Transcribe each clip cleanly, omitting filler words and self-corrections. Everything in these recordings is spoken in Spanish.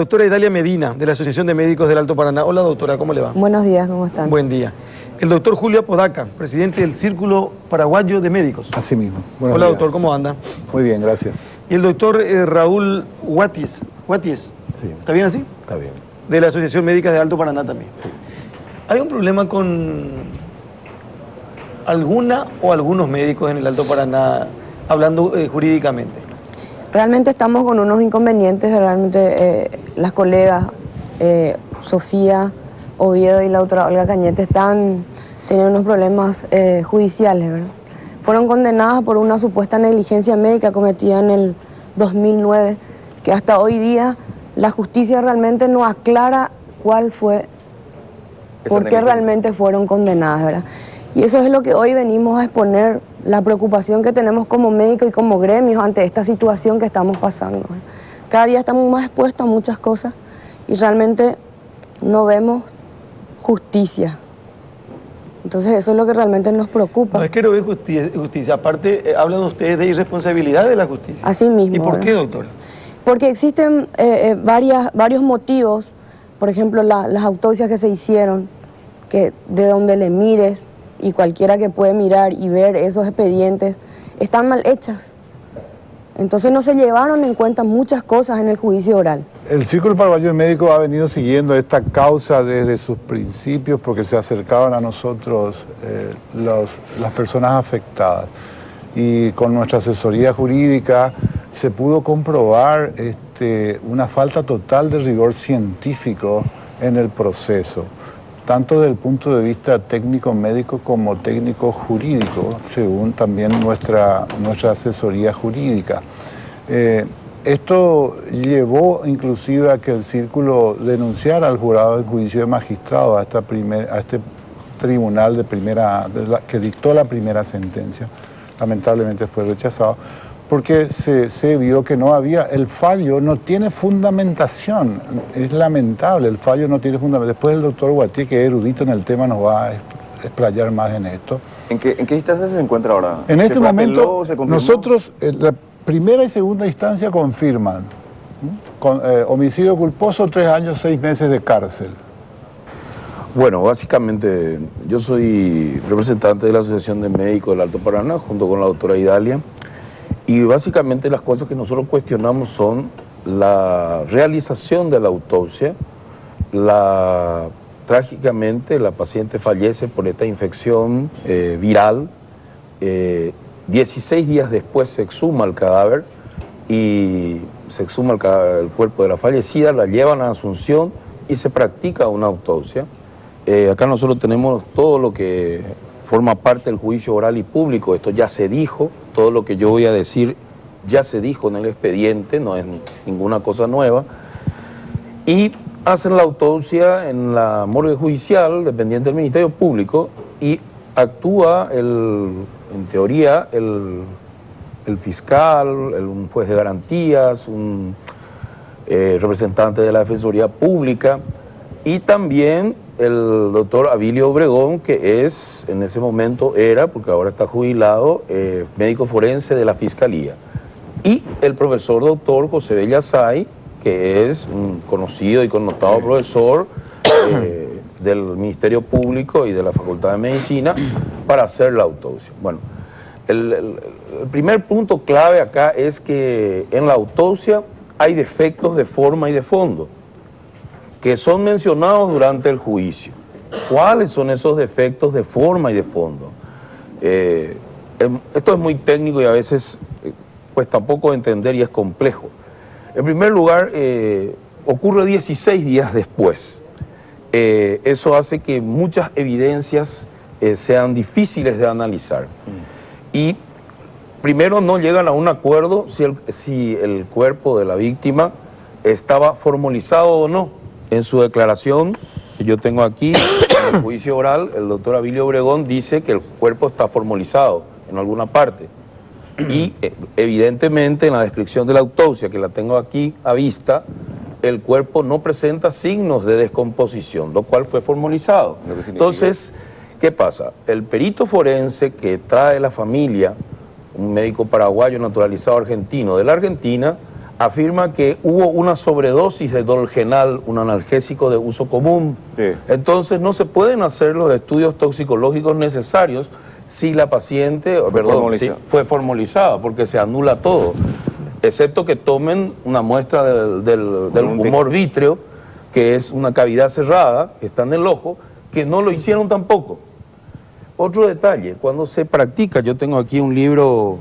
doctora Idalia Medina, de la Asociación de Médicos del Alto Paraná. Hola, doctora, ¿cómo le va? Buenos días, ¿cómo están? Buen día. El doctor Julio Apodaca, presidente del Círculo Paraguayo de Médicos. Así mismo. Buenos Hola, días. doctor, ¿cómo anda? Muy bien, gracias. Y el doctor Raúl Guaties. ¿Guaties? Sí. ¿Está bien así? Está bien. De la Asociación Médica de Alto Paraná también. Sí. ¿Hay un problema con alguna o algunos médicos en el Alto Paraná, hablando jurídicamente? Realmente estamos con unos inconvenientes, realmente las colegas Sofía Oviedo y la otra Olga Cañete están teniendo unos problemas judiciales, ¿verdad? Fueron condenadas por una supuesta negligencia médica cometida en el 2009, que hasta hoy día la justicia realmente no aclara cuál fue, por qué realmente fueron condenadas, ¿verdad? Y eso es lo que hoy venimos a exponer, la preocupación que tenemos como médicos y como gremios ante esta situación que estamos pasando, ¿verdad? Cada día estamos más expuestos a muchas cosas y realmente no vemos justicia. Entonces eso es lo que realmente nos preocupa. No es que no ve justicia, aparte hablan ustedes de irresponsabilidad de la justicia. Así mismo. ¿Y por ¿verdad? qué, doctora? Porque existen varios motivos, por ejemplo las autopsias que se hicieron, que de donde le mires y cualquiera que puede mirar y ver esos expedientes, están mal hechas. Entonces no se llevaron en cuenta muchas cosas en el juicio oral. El Círculo Paraguayo de Médicos ha venido siguiendo esta causa desde sus principios porque se acercaban a nosotros las personas afectadas. Y con nuestra asesoría jurídica se pudo comprobar una falta total de rigor científico en el proceso, tanto desde el punto de vista técnico-médico como técnico-jurídico, según también nuestra asesoría jurídica. Esto llevó inclusive a que el Círculo denunciara al jurado de juicio de magistrados, a este tribunal que dictó la primera sentencia. Lamentablemente fue rechazado, porque se vio que no había, el fallo no tiene fundamentación, es lamentable, el fallo no tiene fundamentación. Después el doctor Guaties, que es erudito en el tema, nos va a explayar más en esto. ¿En qué instancia se encuentra ahora? En este momento, ¿Se confirmó? nosotros, la primera y segunda instancia confirman, homicidio culposo, 3 años, 6 meses de cárcel. Bueno, básicamente yo soy representante de la Asociación de Médicos del Alto Paraná, junto con la doctora Idalia, y básicamente las cosas que nosotros cuestionamos son la realización de la autopsia. Trágicamente la paciente fallece por esta infección viral. 16 días después se exhuma el cadáver y se exhuma el cuerpo de la fallecida, la llevan a Asunción y se practica una autopsia. Acá nosotros tenemos todo lo que forma parte del juicio oral y público. Esto ya se dijo, todo lo que yo voy a decir ya se dijo en el expediente, no es ninguna cosa nueva. Y hacen la autopsia en la morgue judicial, dependiente del Ministerio Público, y actúa, en teoría, el fiscal, un juez de garantías, un representante de la Defensoría Pública, y también el doctor Abilio Obregón, que en ese momento era, porque ahora está jubilado, médico forense de la Fiscalía. Y el profesor doctor José Bellazay, que es un conocido y connotado profesor del Ministerio Público y de la Facultad de Medicina, para hacer la autopsia. Bueno, el primer punto clave acá es que en la autopsia hay defectos de forma y de fondo, que son mencionados durante el juicio. ¿Cuáles son esos defectos de forma y de fondo? Esto es muy técnico y a veces cuesta poco entender y es complejo. En primer lugar, ocurre 16 días después. Eso hace que muchas evidencias sean difíciles de analizar. Y primero no llegan a un acuerdo si el cuerpo de la víctima estaba formalizado o no. En su declaración que yo tengo aquí, en el juicio oral, el doctor Abilio Obregón dice que el cuerpo está formalizado en alguna parte. Y evidentemente en la descripción de la autopsia, que la tengo aquí a vista, el cuerpo no presenta signos de descomposición, lo cual fue formalizado. Entonces, ¿qué pasa? El perito forense que trae la familia, un médico paraguayo naturalizado argentino de la Argentina, afirma que hubo una sobredosis de Dolgenal, un analgésico de uso común. Sí. Entonces no se pueden hacer los estudios toxicológicos necesarios si la paciente, fue formalizada, porque se anula todo, excepto que tomen una muestra del humor vítreo, que es una cavidad cerrada, que está en el ojo, que no lo hicieron tampoco. Otro detalle, cuando se practica, yo tengo aquí un libro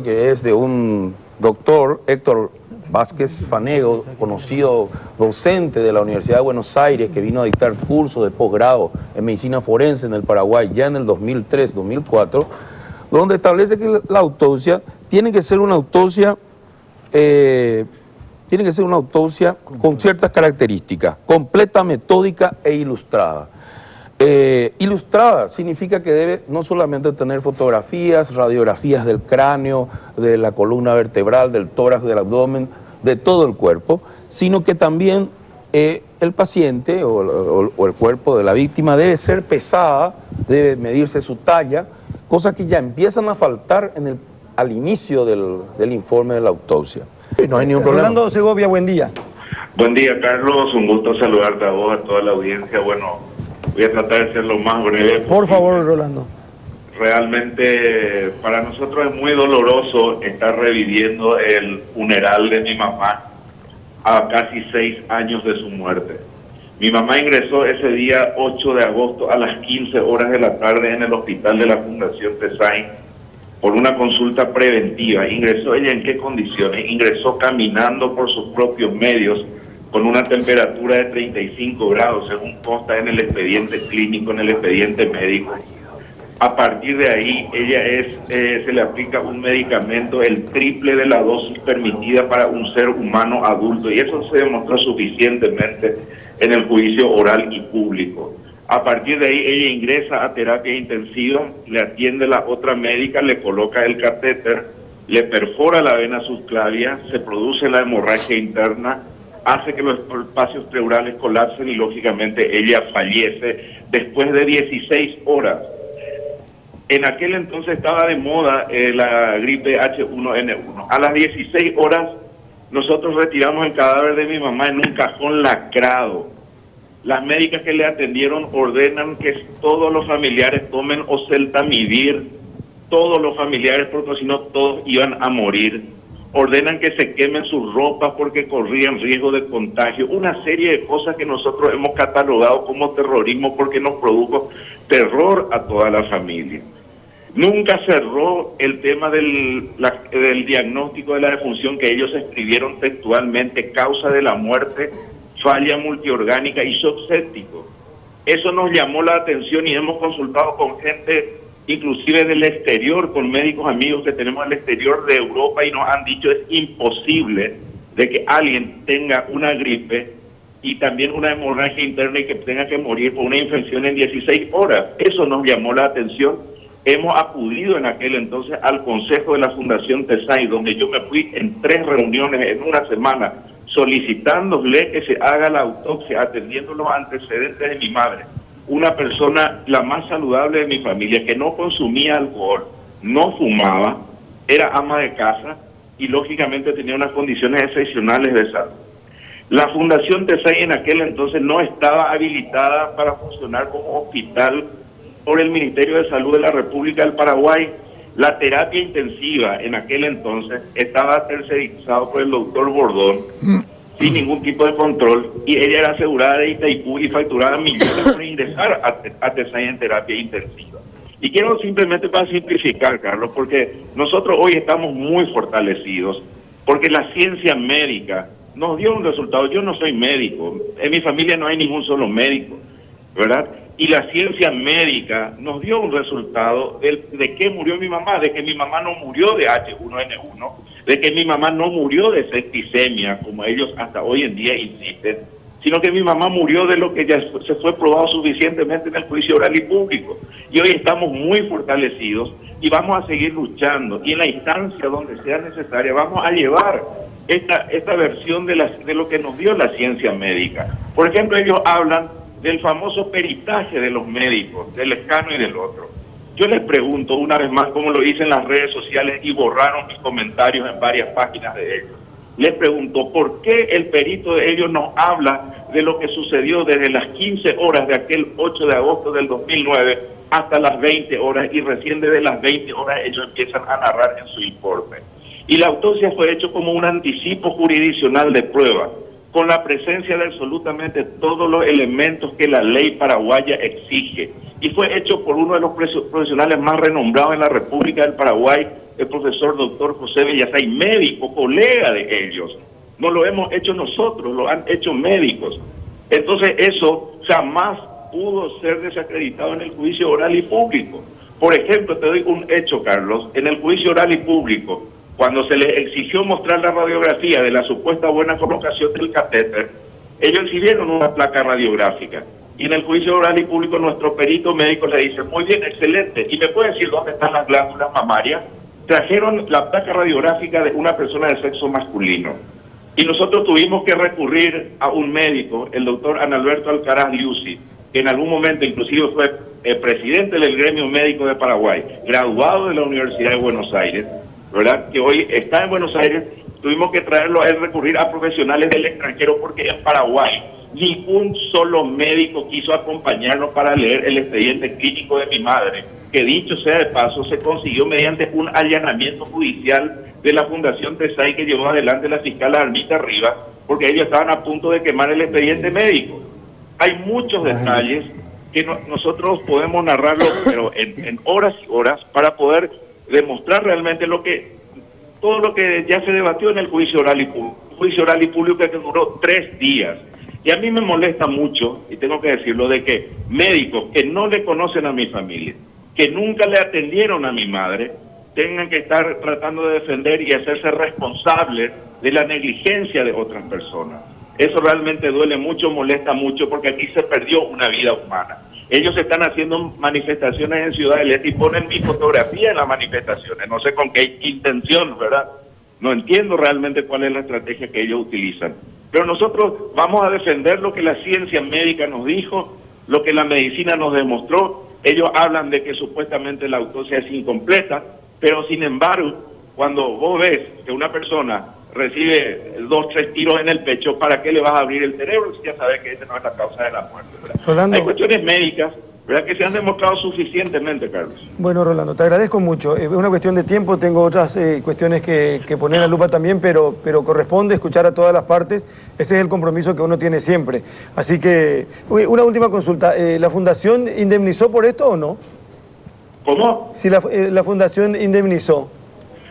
que es de un doctor, Héctor Vázquez Fanego, conocido docente de la Universidad de Buenos Aires, que vino a dictar cursos de posgrado en medicina forense en el Paraguay ya en el 2003-2004, donde establece que la autopsia tiene que ser una autopsia con ciertas características, completa, metódica e ilustrada. Ilustrada significa que debe no solamente tener fotografías, radiografías del cráneo, de la columna vertebral, del tórax, del abdomen, de todo el cuerpo, sino que también el paciente o el cuerpo de la víctima debe ser pesada, debe medirse su talla, cosas que ya empiezan a faltar al inicio del informe de la autopsia. No hay ningún problema. Rolando Segovia, buen día. Buen día, Carlos. Un gusto saludarte a vos, a toda la audiencia. Bueno, voy a tratar de ser lo más breve posible. Por favor, Rolando. Realmente para nosotros es muy doloroso estar reviviendo el funeral de mi mamá a casi 6 años de su muerte. Mi mamá ingresó ese día 8 de agosto a las 15 horas de la tarde en el hospital de la Fundación Tesain por una consulta preventiva. ¿Ingresó ella en qué condiciones? Ingresó caminando por sus propios medios con una temperatura de 35 grados, según consta en el expediente clínico, en el expediente médico. A partir de ahí, ella se le aplica un medicamento el triple de la dosis permitida para un ser humano adulto, y eso se demostró suficientemente en el juicio oral y público. A partir de ahí, ella ingresa a terapia intensiva, le atiende la otra médica, le coloca el catéter, le perfora la vena subclavia, se produce la hemorragia interna, hace que los espacios pleurales colapsen y lógicamente ella fallece después de 16 horas. En aquel entonces estaba de moda la gripe H1N1. A las 16 horas nosotros retiramos el cadáver de mi mamá en un cajón lacrado. Las médicas que le atendieron ordenan que todos los familiares tomen oseltamivir, todos los familiares, porque si no todos iban a morir. Ordenan que se quemen sus ropas porque corrían riesgo de contagio. Una serie de cosas que nosotros hemos catalogado como terrorismo porque nos produjo terror a toda la familia. Nunca cerró el tema del diagnóstico de la defunción que ellos escribieron textualmente: causa de la muerte, falla multiorgánica y shock séptico. Eso nos llamó la atención y hemos consultado con gente, inclusive del exterior, con médicos amigos que tenemos al exterior de Europa, y nos han dicho es imposible de que alguien tenga una gripe y también una hemorragia interna y que tenga que morir por una infección en 16 horas. Eso nos llamó la atención. Hemos acudido en aquel entonces al Consejo de la Fundación Tesain, donde yo me fui en 3 reuniones en una semana, solicitándole que se haga la autopsia, atendiendo los antecedentes de mi madre. Una persona la más saludable de mi familia, que no consumía alcohol, no fumaba, era ama de casa y lógicamente tenía unas condiciones excepcionales de salud. La Fundación Tesain en aquel entonces no estaba habilitada para funcionar como hospital por el Ministerio de Salud de la República del Paraguay. La terapia intensiva en aquel entonces estaba tercerizado por el doctor Bordón, sin ningún tipo de control, y ella era asegurada de Itaipú y facturaba millones por ingresar a Tesain en terapia intensiva. Y quiero simplemente para simplificar, Carlos, porque nosotros hoy estamos muy fortalecidos, porque la ciencia médica nos dio un resultado. Yo no soy médico, en mi familia no hay ningún solo médico, ¿verdad? Y la ciencia médica nos dio un resultado de qué murió mi mamá, de que mi mamá no murió de H1N1, de que mi mamá no murió de septicemia, como ellos hasta hoy en día insisten, sino que mi mamá murió de lo que ya se fue probado suficientemente en el juicio oral y público. Y hoy estamos muy fortalecidos y vamos a seguir luchando. Y en la instancia donde sea necesaria vamos a llevar esta versión de lo que nos dio la ciencia médica. Por ejemplo, ellos hablan del famoso peritaje de los médicos, del escano y del otro. Yo les pregunto una vez más, como lo hice en las redes sociales y borraron mis comentarios en varias páginas de ellos. les preguntó por qué el perito de ellos nos habla de lo que sucedió desde las 15 horas de aquel 8 de agosto del 2009 hasta las 20 horas, y recién desde las 20 horas ellos empiezan a narrar en su informe. Y la autopsia fue hecho como un anticipo jurisdiccional de prueba, con la presencia de absolutamente todos los elementos que la ley paraguaya exige. Y fue hecho por uno de los profesionales más renombrados en la República del Paraguay, el profesor doctor José Villasay, médico, colega de ellos. No lo hemos hecho nosotros, lo han hecho médicos. Entonces eso jamás pudo ser desacreditado en el juicio oral y público. Por ejemplo, te doy un hecho, Carlos. En el juicio oral y público, cuando se les exigió mostrar la radiografía de la supuesta buena colocación del catéter, ellos exhibieron una placa radiográfica. Y en el juicio oral y público nuestro perito médico le dice, muy bien, excelente, ¿y me puede decir dónde están las glándulas mamarias? Trajeron la placa radiográfica de una persona de sexo masculino. Y nosotros tuvimos que recurrir a un médico, el doctor Analberto Alcaraz Liuzzi, que en algún momento inclusive fue presidente del gremio médico de Paraguay, graduado de la Universidad de Buenos Aires, ¿verdad? Que hoy está en Buenos Aires. Tuvimos que traerlo a él, recurrir a profesionales del extranjero, porque en Paraguay ni un solo médico quiso acompañarnos para leer el expediente clínico de mi madre, que dicho sea de paso, se consiguió mediante un allanamiento judicial de la Fundación TESAI que llevó adelante la fiscal Armita Rivas, porque ellos estaban a punto de quemar el expediente médico. Hay muchos detalles que nosotros podemos narrarlo, pero en horas y horas, para poder demostrar realmente todo lo que ya se debatió en el juicio oral y público. Juicio oral y público que duró 3 días. Y a mí me molesta mucho, y tengo que decirlo, de que médicos que no le conocen a mi familia, que nunca le atendieron a mi madre, tengan que estar tratando de defender y hacerse responsables de la negligencia de otras personas. Eso realmente duele mucho, molesta mucho, porque aquí se perdió una vida humana. Ellos están haciendo manifestaciones en Ciudad del Este y ponen mi fotografía en las manifestaciones. No sé con qué intención, ¿verdad? No entiendo realmente cuál es la estrategia que ellos utilizan. Pero nosotros vamos a defender lo que la ciencia médica nos dijo, lo que la medicina nos demostró. Ellos hablan de que supuestamente la autopsia es incompleta, pero sin embargo, cuando vos ves que una persona recibe 2, 3 tiros en el pecho, ¿para qué le vas a abrir el cerebro si ya sabes que esa no es la causa de la muerte, ¿verdad? Rolando, hay cuestiones médicas, ¿verdad?, que se han demostrado suficientemente, Carlos. Bueno, Rolando, te agradezco mucho. Es una cuestión de tiempo, tengo otras cuestiones que poner en la lupa también, pero corresponde escuchar a todas las partes. Ese es el compromiso que uno tiene siempre. Así que, una última consulta. ¿La Fundación indemnizó por esto o no? ¿Cómo? Si la Fundación indemnizó.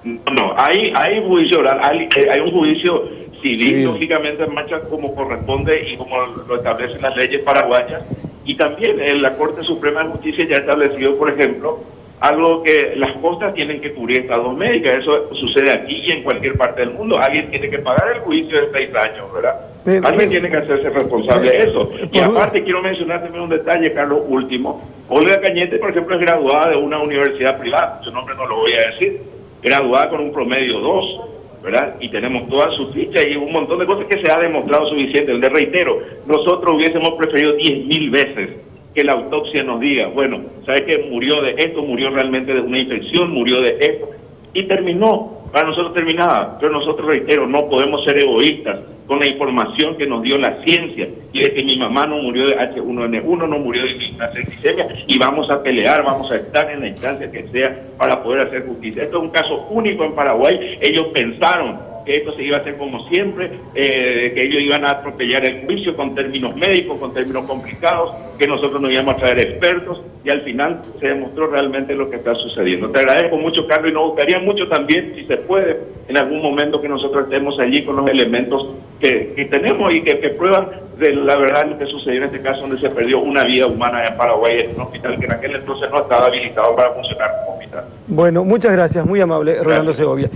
No, hay juicio oral, hay un juicio civil, lógicamente en marcha como corresponde y como lo establecen las leyes paraguayas, y también en la Corte Suprema de Justicia ya ha establecido, por ejemplo, algo que las costas tienen que cubrir estados médicas. Eso sucede aquí y en cualquier parte del mundo. Alguien tiene que pagar el juicio de 6 años, ¿verdad? Alguien tiene que hacerse responsable de eso. Y aparte quiero mencionar también un detalle, Carlos, último. Olga Cañete, por ejemplo, es graduada de una universidad privada, su nombre no lo voy a decir, graduada con un promedio 2, ¿verdad? Y tenemos todas sus fichas y un montón de cosas que se ha demostrado suficiente. Le reitero, nosotros hubiésemos preferido 10.000 veces que la autopsia nos diga, bueno, ¿sabes qué? Murió de esto, murió realmente de una infección, murió de esto, y terminó. Para nosotros terminaba, pero nosotros, reitero, no podemos ser egoístas con la información que nos dio la ciencia y de que mi mamá no murió de H1N1, no murió de una septicemia, y vamos a pelear, vamos a estar en la instancia que sea para poder hacer justicia. Esto es un caso único en Paraguay. Ellos pensaron que esto se iba a hacer como siempre, que ellos iban a atropellar el juicio con términos médicos, con términos complicados, que nosotros nos íbamos a traer expertos, y al final se demostró realmente lo que está sucediendo. Te agradezco mucho, Carlos, y nos gustaría mucho también, si se puede, en algún momento que nosotros estemos allí con los elementos que tenemos y que prueban de la verdad lo que sucedió en este caso, donde se perdió una vida humana en Paraguay, en un hospital que en aquel entonces no estaba habilitado para funcionar como hospital. Bueno, muchas gracias, muy amable, Rolando Segovia.